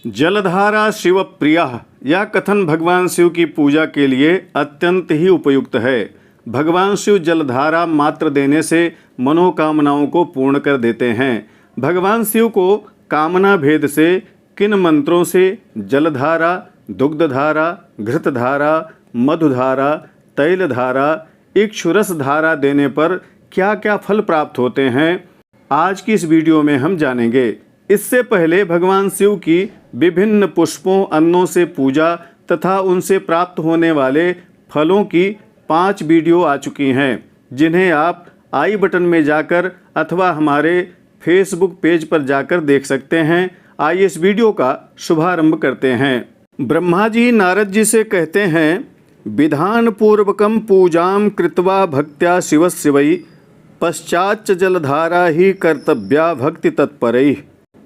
जलधारा शिव प्रियः, यह कथन भगवान शिव की पूजा के लिए अत्यंत ही उपयुक्त है। भगवान शिव जलधारा मात्र देने से मनोकामनाओं को पूर्ण कर देते हैं। भगवान शिव को कामना भेद से किन मंत्रों से जलधारा, दुग्धधारा, घृतधारा, मधुधारा, तैलधारा, इक्षुरस धारा देने पर क्या क्या फल प्राप्त होते हैं, आज की इस वीडियो में हम जानेंगे। इससे पहले भगवान शिव की विभिन्न पुष्पों, अन्नों से पूजा तथा उनसे प्राप्त होने वाले फलों की 5 वीडियो आ चुकी हैं, जिन्हें आप आई बटन में जाकर अथवा हमारे फेसबुक पेज पर जाकर देख सकते हैं। आइए इस वीडियो का शुभारंभ करते हैं। ब्रह्मा जी नारद जी से कहते हैं, विधान पूर्वकम पूजाम कृत्वा भक्त्या शिवस्य वै पश्चाच्च जलधारा ही कर्तव्या भक्ति तत्परैः।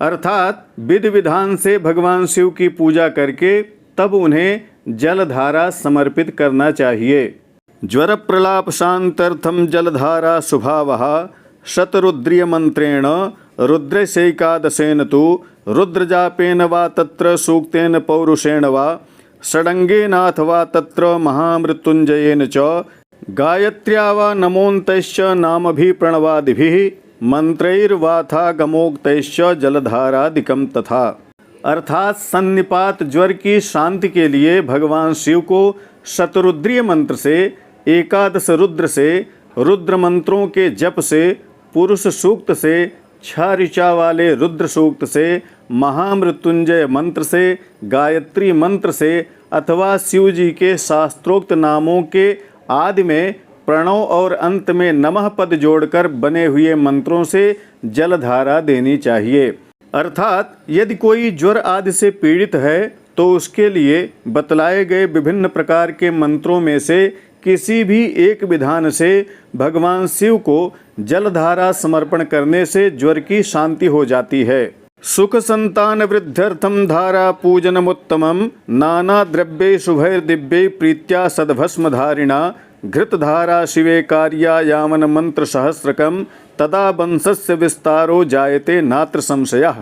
अर्थात विधि विधान से भगवान शिव की पूजा करके तब उन्हें जलधारा समर्पित करना चाहिए। ज्वर प्रलाप शांत्यर्थम जलधारा शुभावः शतरुद्रीय मंत्रेण रुद्रशैकादशेन तु रुद्रजापेन वा तत्र सूक्तेन पौरुषेण वा षडंगेनाथ वा तत्र महामृत्युंजयेन च गायत्र्या वा नमोन्तैश्च नामभिप्रणवादिभिः मंत्रैर्वाथागमोक्तैश्च जलधारादिकं तथा। अर्थात सन्निपात ज्वर की शांति के लिए भगवान शिव को शतरुद्रीय मंत्र से, एकादश रुद्र से, रुद्र मंत्रों के जप से, पुरुष सूक्त से, 6 ऋचा वाले रुद्र सूक्त से, महामृत्युंजय मंत्र से, गायत्री मंत्र से अथवा शिव जी के शास्त्रोक्त नामों के आदि में प्रणव और अंत में नमः पद जोड़कर बने हुए मंत्रों से जलधारा देनी चाहिए। अर्थात यदि कोई ज्वर आदि से पीड़ित है तो उसके लिए बतलाए गए विभिन्न प्रकार के मंत्रों में से किसी भी एक विधान से भगवान शिव को जलधारा समर्पण करने से ज्वर की शांति हो जाती है। सुख संतान वृद्ध्यर्थम धारा पूजनमुत्तमं नाना द्रव्ये शुभैर्दिव्ये प्रीत्या सद्भस्मधारिणा घृतधारा शिवे कार्या यावन मंत्र सहस्रकम तदा वंशस्य विस्तारो जायते नात्र संशयः।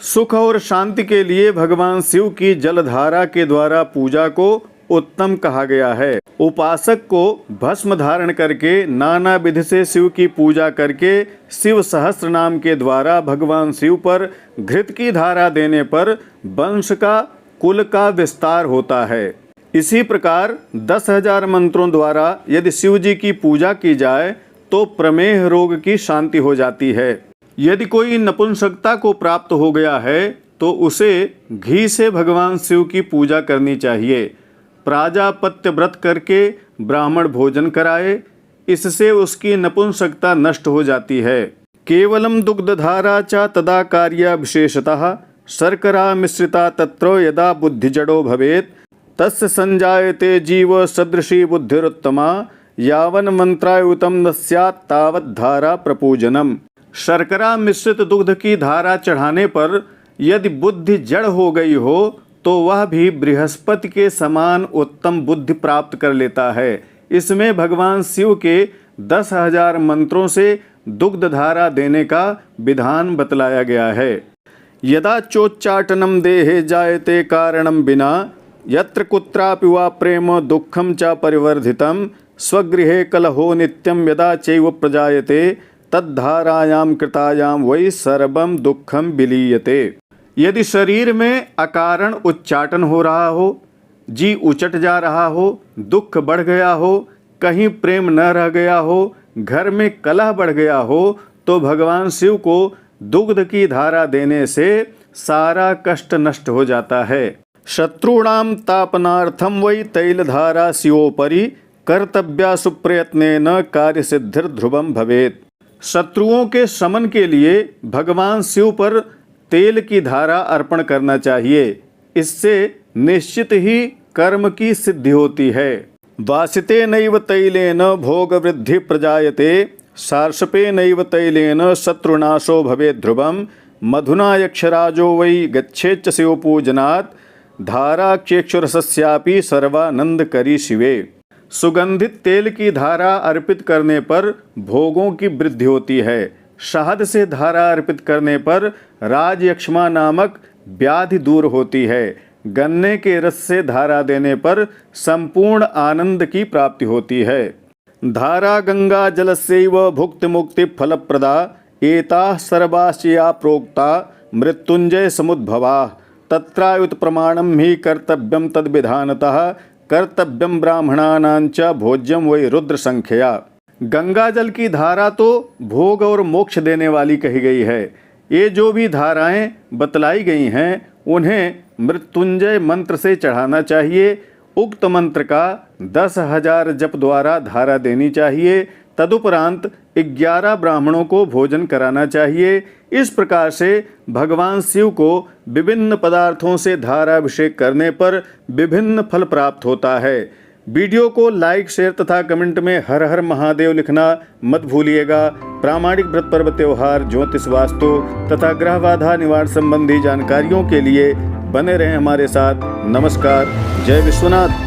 सुख और शांति के लिए भगवान शिव की जलधारा के द्वारा पूजा को उत्तम कहा गया है। उपासक को भस्म धारण करके नाना विधि से शिव की पूजा करके शिव सहस्त्र नाम के द्वारा भगवान शिव पर घृत की धारा देने पर वंश का, कुल का विस्तार होता है। इसी प्रकार 10,000 मंत्रों द्वारा यदि शिव जी की पूजा की जाए तो प्रमेह रोग की शांति हो जाती है। यदि कोई नपुंसकता को प्राप्त हो गया है तो उसे घी से भगवान शिव की पूजा करनी चाहिए। प्राजापत्य व्रत करके ब्राह्मण भोजन कराए, इससे उसकी नपुंसकता नष्ट हो जाती है। केवलम दुग्धधारा च तदा कार्या विशेषतः शर्करा मिश्रिता तत्र यदा बुद्धिजडो भवेत् तस्य संजायते जीव सदृशी बुद्धिरुत्तमा यावन मंत्रायुतम न स्यात् तावत् धारा प्रपूजनम। शर्करा मिश्रित दुग्ध की धारा चढ़ाने पर यदि बुद्धि जड़ हो गई हो तो वह भी बृहस्पति के समान उत्तम बुद्धि प्राप्त कर लेता है। इसमें भगवान शिव के 10,000 मंत्रों से दुग्ध धारा देने का विधान बतलाया गया है। यदा चोच्चाटनम देहे जायते कारणम बिना यत्र कुत्रापि वा प्रेम दुःखं च परिवर्धितं स्वगृहे कलहो नित्यं यदा चैव प्रजायते तद्धारायां कृतायां वै सर्वं दुःखं विलीयते। यदि शरीर में अकारण उच्चाटन हो रहा हो, जी उचट जा रहा हो, दुख बढ़ गया हो, कहीं प्रेम न रह गया हो, घर में कलह बढ़ गया हो, तो भगवान शिव को दुग्ध की धारा देने से सारा कष्ट नष्ट हो जाता है। शत्रूणां तापनार्थं वै तैलधारा शिवोपरि कर्तव्या सुप्रयत्नेन कार्यसिद्धिर्ध्रुवं भवेत्। शत्रुओं के शमन के लिए भगवान शिव पर तेल की धारा अर्पण करना चाहिए। इससे निश्चित ही कर्म की सिद्धि होती है। वासिते नैव तैलेन भोग वृद्धि प्रजायते सार्षपे नैव तैलेन शत्रुनाशो भवेत् ध्रुवं मधुना यक्षराजो वै गच्छेच्च शिवपूजनात् धाराक्षेक्षुरसस्यापि सर्वानंद करी शिवे। सुगंधित तेल की धारा अर्पित करने पर भोगों की वृद्धि होती है। शहद से धारा अर्पित करने पर राजयक्ष्मा नामक व्याधि दूर होती है। गन्ने के रस से धारा देने पर संपूर्ण आनंद की प्राप्ति होती है। धारा गंगा जलस्यैव भुक्ति मुक्ति फलप्रदा एताः सर्वाश्चया प्रोक्ता मृत्युंजय समुद्भवा तत्रायुत प्रमाणम ही कर्तव्यम तद्विधानतः कर्तव्यम ब्राह्मणानां च भोज्यम वै रुद्र संख्या। गंगा जल की धारा तो भोग और मोक्ष देने वाली कही गई है। ये जो भी धाराएं बतलाई गई हैं उन्हें मृत्युंजय मंत्र से चढ़ाना चाहिए। उक्त मंत्र का 10,000 जप द्वारा धारा देनी चाहिए। तदुपरांत 11 ब्राह्मणों को भोजन कराना चाहिए। इस प्रकार से भगवान शिव को विभिन्न पदार्थों से धाराभिषेक करने पर विभिन्न फल प्राप्त होता है। वीडियो को लाइक, शेयर तथा कमेंट में हर हर महादेव लिखना मत भूलिएगा। प्रामाणिक व्रत पर्व त्योहार, ज्योतिष, वास्तु तथा ग्रह बाधा निवारण संबंधी जानकारियों के लिए बने रहें हमारे साथ। नमस्कार। जय विश्वनाथ।